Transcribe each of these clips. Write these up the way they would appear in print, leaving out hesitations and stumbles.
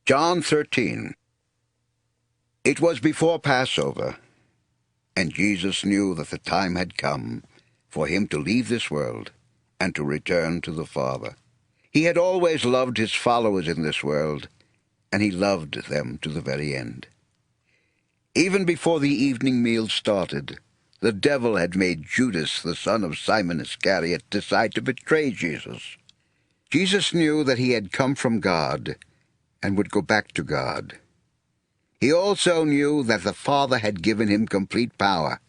John 13. It was before Passover, and Jesus knew that the time had come for him to leave this world and to return to the Father. He had always loved his followers in this world, and he loved them to the very end. Even before the evening meal started, the devil had made Judas, the son of Simon Iscariot, decide to betray Jesus. Jesus knew that he had come from God and would go back to God. He also knew that the Father had given him complete power.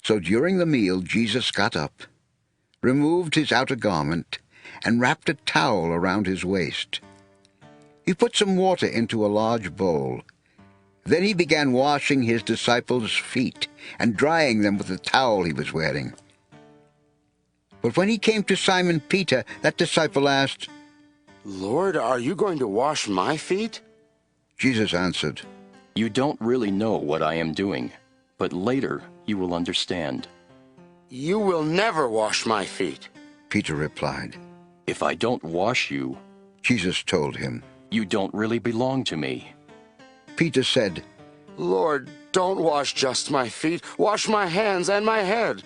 So during the meal, Jesus got up, removed his outer garment, and wrapped a towel around his waist. He put some water into a large bowl. Then he began washing his disciples' feet and drying them with the towel he was wearing. But when he came to Simon Peter, that disciple asked, "Lord, are you going to wash my feet?" Jesus answered, "You don't really know what I am doing, but later you will understand." "You will never wash my feet." Peter replied. "If I don't wash you," Jesus told him, "you don't really belong to me." Peter said, "Lord, don't wash just my feet. Wash my hands and my head."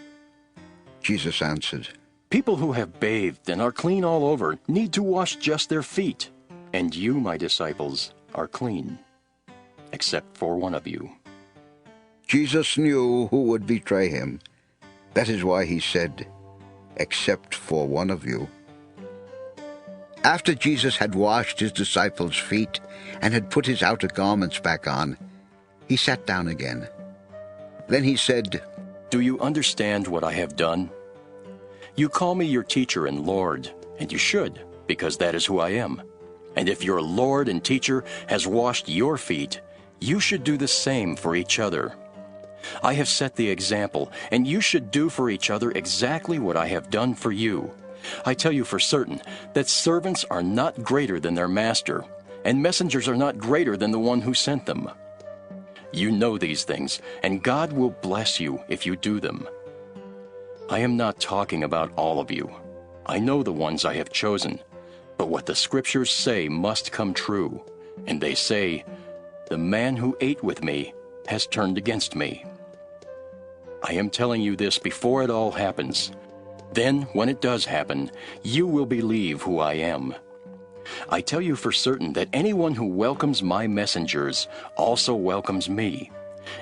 Jesus answered, "People who have bathed and are clean all over need to wash just their feet. And you, my disciples, are clean, except for one of you." Jesus knew who would betray him. That is why he said, "Except for one of you." After Jesus had washed his disciples' feet and had put his outer garments back on, he sat down again. Then he said, "Do you understand what I have done? You call me your teacher and Lord, and you should, because that is who I am. And if your Lord and teacher has washed your feet, you should do the same for each other. I have set the example, and you should do for each other exactly what I have done for you. I tell you for certain that servants are not greater than their master, and messengers are not greater than the one who sent them. You know these things, and God will bless you if you do them. I am not talking about all of you. I know the ones I have chosen, but what the Scriptures say must come true, and they say, 'The man who ate with me has turned against me.' I am telling you this before it all happens. Then, when it does happen, you will believe who I am. I tell you for certain that anyone who welcomes my messengers also welcomes me,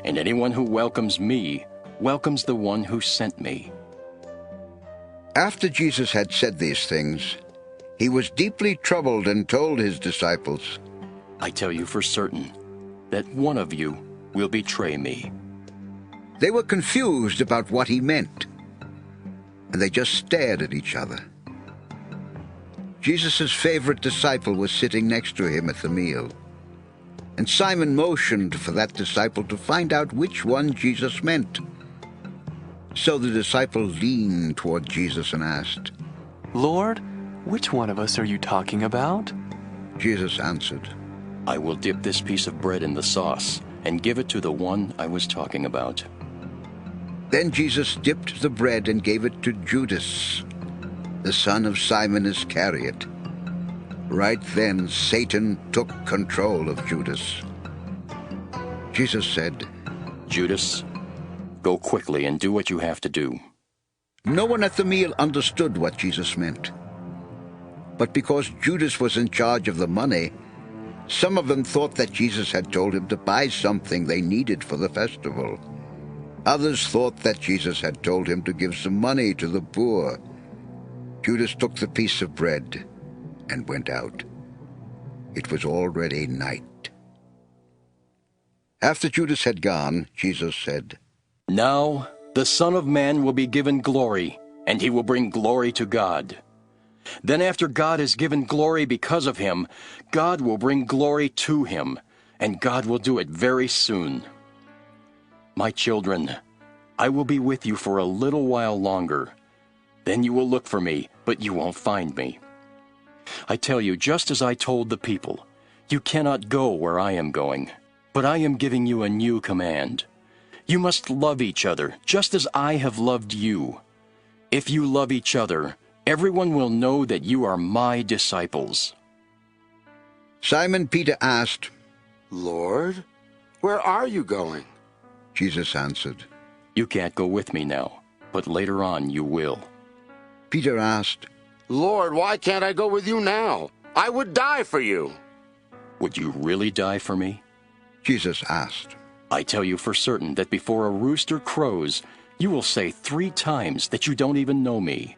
and anyone who welcomes me welcomes the one who sent me." After Jesus had said these things, he was deeply troubled and told his disciples, "I tell you for certain that one of you will betray me." They were confused about what he meant, and they just stared at each other. Jesus' favorite disciple was sitting next to him at the meal, and Simon motioned for that disciple to find out which one Jesus meant. So the disciple leaned toward Jesus and asked, "Lord, which one of us are you talking about?" Jesus answered, "I will dip this piece of bread in the sauce and give it to the one I was talking about." Then Jesus dipped the bread and gave it to Judas, the son of Simon Iscariot. Right then, Satan took control of Judas. Jesus said, "Judas, go quickly and do what you have to do." No one at the meal understood what Jesus meant. But because Judas was in charge of the money, some of them thought that Jesus had told him to buy something they needed for the festival. Others thought that Jesus had told him to give some money to the poor. Judas took the piece of bread and went out. It was already night. After Judas had gone, Jesus said, "Now the Son of Man will be given glory, and he will bring glory to God. Then after God is given glory because of him, God will bring glory to him, and God will do it very soon. My children, I will be with you for a little while longer. Then you will look for me, but you won't find me. I tell you, just as I told the people, you cannot go where I am going, but I am giving you a new command. You must love each other, just as I have loved you. If you love each other, everyone will know that you are my disciples." Simon Peter asked, Lord, where are you going? Jesus answered. You can't go with me now, but later on you will. Peter asked, Lord, why can't I go with you now? I would die for you. Would you really die for me? Jesus asked. I tell you for certain that before a rooster crows, you will say 3 times that you don't even know me.